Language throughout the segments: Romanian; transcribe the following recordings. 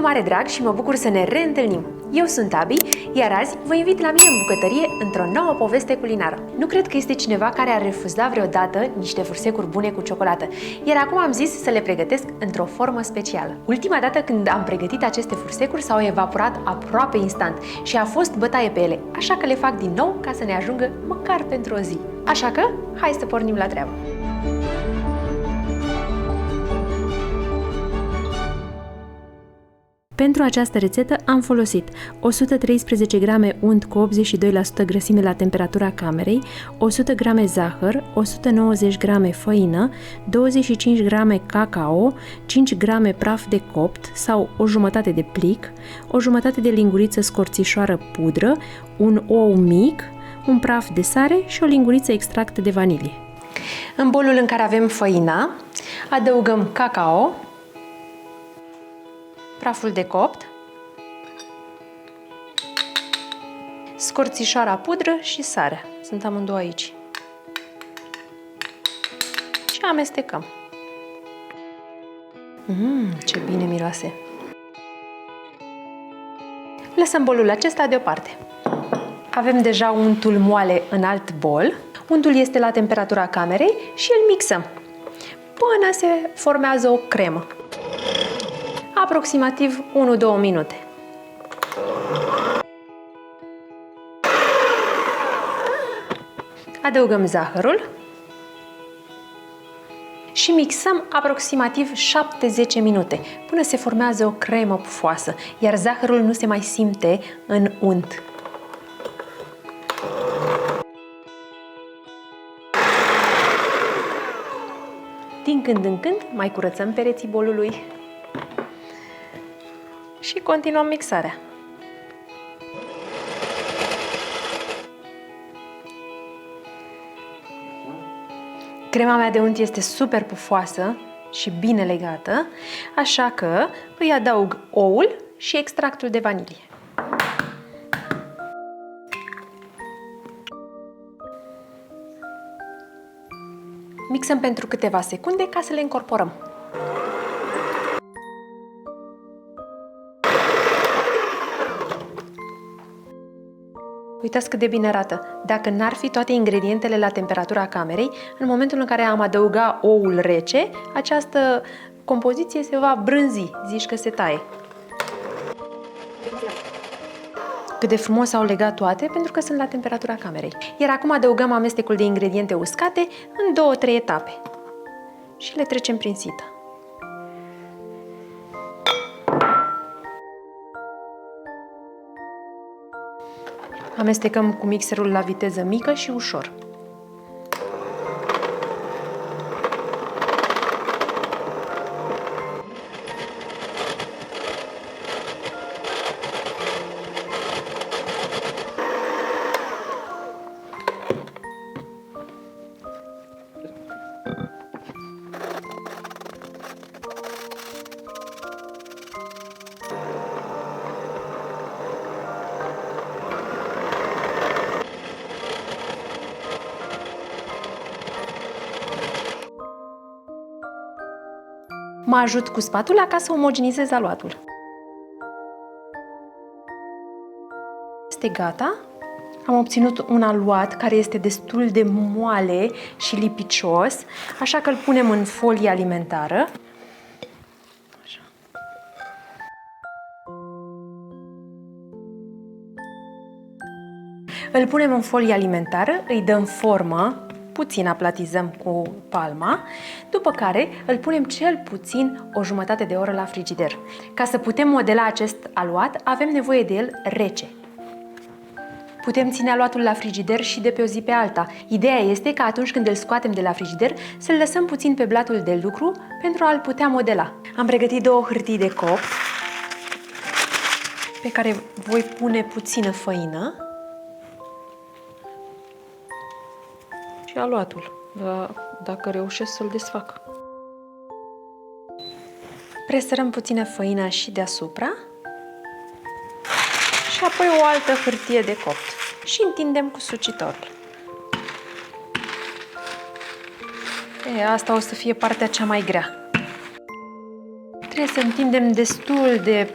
mare drag și mă bucur să ne reîntâlnim. Eu sunt Abi, iar azi vă invit la mine în bucătărie într-o nouă poveste culinară. Nu cred că este cineva care ar refuza vreodată niște fursecuri bune cu ciocolată, iar acum am zis să le pregătesc într-o formă specială. Ultima dată când am pregătit aceste fursecuri s-au evaporat aproape instant și a fost bătaie pe ele, așa că le fac din nou ca să ne ajungă măcar pentru o zi. Așa că, hai să pornim la treabă! Pentru această rețetă am folosit 113 g unt cu 82% grăsime la temperatura camerei, 100 g zahăr, 190 g făină, 25 g cacao, 5 g praf de copt sau o jumătate de plic, o jumătate de linguriță scorțișoară pudră, un ou mic, un praf de sare și o linguriță extract de vanilie. În bolul în care avem făina, adăugăm cacao, praful de copt, scorțișoara pudră și sarea. Sunt amândouă aici. Și amestecăm. Ce bine miroase! Lăsăm bolul acesta deoparte. Avem deja untul moale în alt bol. Untul este la temperatura camerei și îl mixăm până se formează o cremă. Aproximativ 1-2 minute. Adăugăm zahărul și mixăm aproximativ 7-10 minute până se formează o cremă pufoasă, iar zahărul nu se mai simte în unt. Din când în când mai curățăm pereții bolului și continuăm mixarea. Crema mea de unt este super pufoasă și bine legată, așa că îi adaug oul și extractul de vanilie. Mixăm pentru câteva secunde ca să le încorporăm. Uitați cât de bine arată. Dacă n-ar fi toate ingredientele la temperatura camerei, în momentul în care am adăugat oul rece, această compoziție se va brânzi, zici că se taie. Cât de frumos au legat toate, pentru că sunt la temperatura camerei. Iar acum adăugăm amestecul de ingrediente uscate în 2-3 etape și le trecem prin sită. Amestecăm cu mixerul la viteză mică și ușor. Mă ajut cu spatula ca să omogenizez aluatul. Este gata. Am obținut un aluat care este destul de moale și lipicios, așa că îl punem în folie alimentară. Așa. Îl punem în folie alimentară, îi dăm formă, puțin aplatizăm cu palma, după care îl punem cel puțin o jumătate de oră la frigider. Ca să putem modela acest aluat, avem nevoie de el rece. Putem ține aluatul la frigider și de pe o zi pe alta. Ideea este că atunci când îl scoatem de la frigider, să-l lăsăm puțin pe blatul de lucru pentru a-l putea modela. Am pregătit 2 hârtii de copt pe care voi pune puțină făină și aluatul, dacă reușesc să-l desfac. Presărăm puțină făină și deasupra și apoi o altă hârtie de copt și întindem cu sucitorul. Asta o să fie partea cea mai grea. Trebuie să întindem destul de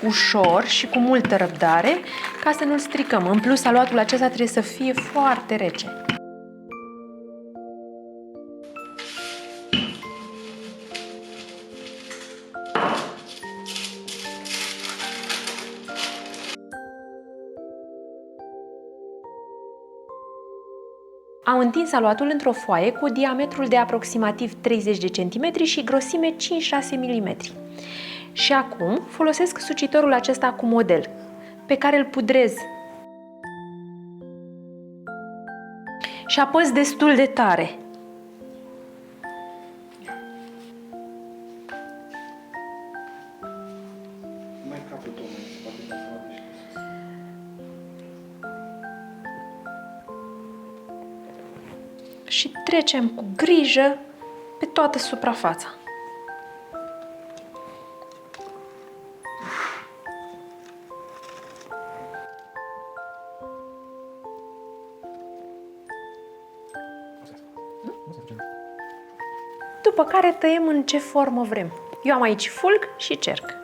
ușor și cu multă răbdare ca să nu-l stricăm. În plus, aluatul acesta trebuie să fie foarte rece. Am întins aluatul într-o foaie cu diametrul de aproximativ 30 de cm și grosime 5-6 mm. Și acum folosesc sucitorul acesta cu model, pe care îl pudrez și apăs destul de tare. Și trecem cu grijă pe toată suprafața. După care tăiem în ce formă vrem. Eu am aici fulg și cerc.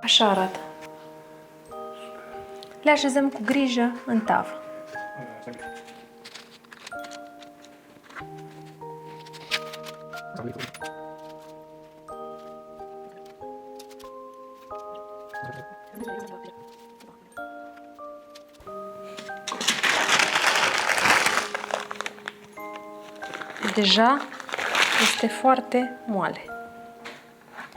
Așa arată. Le așezăm cu grijă în tavă. Deja este foarte moale.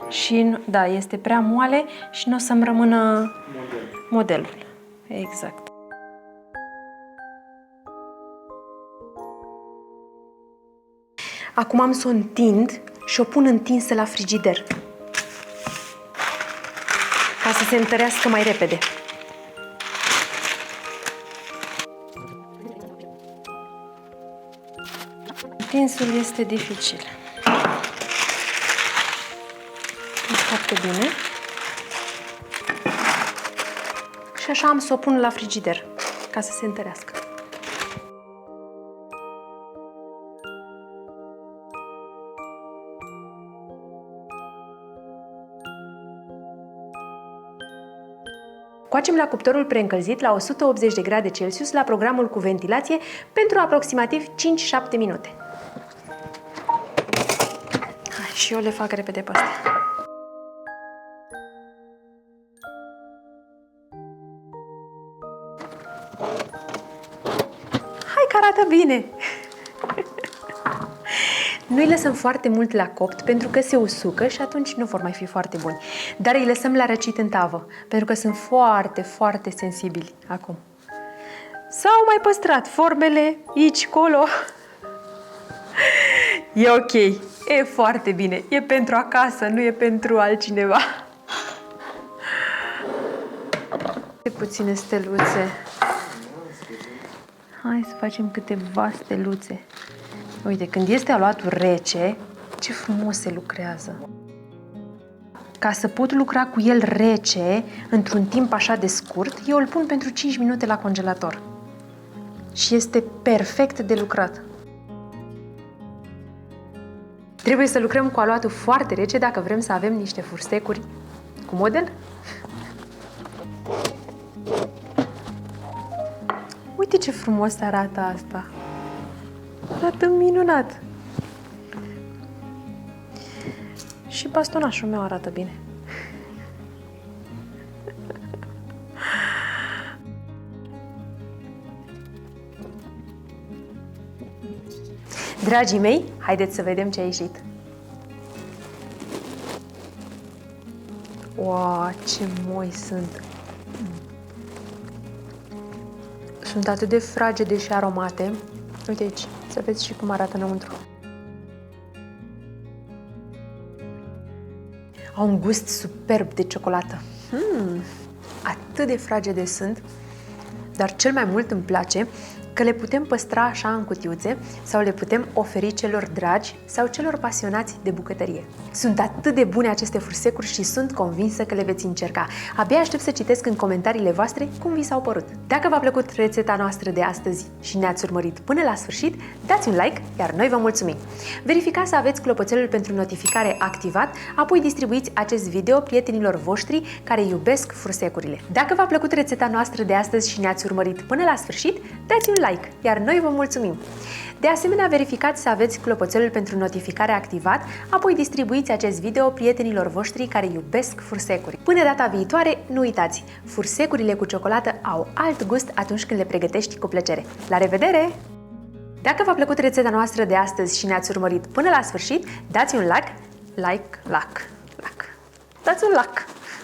Și, da, este prea moale și nu o să-mi rămână modelul. Exact. Acum am să o întind și o pun întinsă la frigider, ca să se întărească mai repede. Întinsul este dificil. Foarte bine. Și așa am să o pun la frigider, ca să se întărească. Coacem la cuptorul preîncălzit la 180 de grade Celsius la programul cu ventilație pentru aproximativ 5-7 minute. Hai, și eu le fac repede pe astea. Hai că arată bine! Nu îi lăsăm foarte mult la copt pentru că se usucă și atunci nu vor mai fi foarte buni. Dar îi lăsăm la răcit în tavă pentru că sunt foarte, foarte sensibili acum. S-au mai păstrat formele aici, colo. E ok, e foarte bine. E pentru acasă, nu e pentru altcineva. Puține steluțe. Hai să facem câteva steluțe. Uite, când este aluatul rece, ce frumos se lucrează. Ca să pot lucra cu el rece, într-un timp așa de scurt, eu îl pun pentru 5 minute la congelator. Și este perfect de lucrat. Trebuie să lucrăm cu aluatul foarte rece dacă vrem să avem niște furstecuri cu model. Uite ce frumos arată asta! Arată minunat! Și bastonașul meu arată bine. Dragii mei, haideți să vedem ce a ieșit. Wow, ce moi sunt! Sunt atât de fragede și aromate. Uite aici, să vezi și cum arată înăuntru. Au un gust superb de ciocolată. Atât de fragede sunt, dar cel mai mult îmi place că le putem păstra așa în cutiuțe sau le putem oferi celor dragi sau celor pasionați de bucătărie. Sunt atât de bune aceste fursecuri și sunt convinsă că le veți încerca. Abia aștept să citesc în comentariile voastre cum vi s-au părut. Dacă v-a plăcut rețeta noastră de astăzi și ne-ați urmărit până la sfârșit, dați un like, iar noi vă mulțumim. Verificați să aveți clopoțelul pentru notificare activat, apoi distribuiți acest video prietenilor voștri care iubesc fursecurile. Dacă v-a plăcut rețeta noastră de astăzi și ne-ați urmărit până la sfârșit, dați un like, iar noi vă mulțumim. De asemenea, verificați să aveți clopoțelul pentru notificare activat, apoi distribuiți acest video prietenilor voștri care iubesc fursecuri. Până data viitoare, nu uitați, fursecurile cu ciocolată au alt gust atunci când le pregătești cu plăcere. La revedere! Dacă v-a plăcut rețeta noastră de astăzi și ne-ați urmărit până la sfârșit, dați un like, dați un like!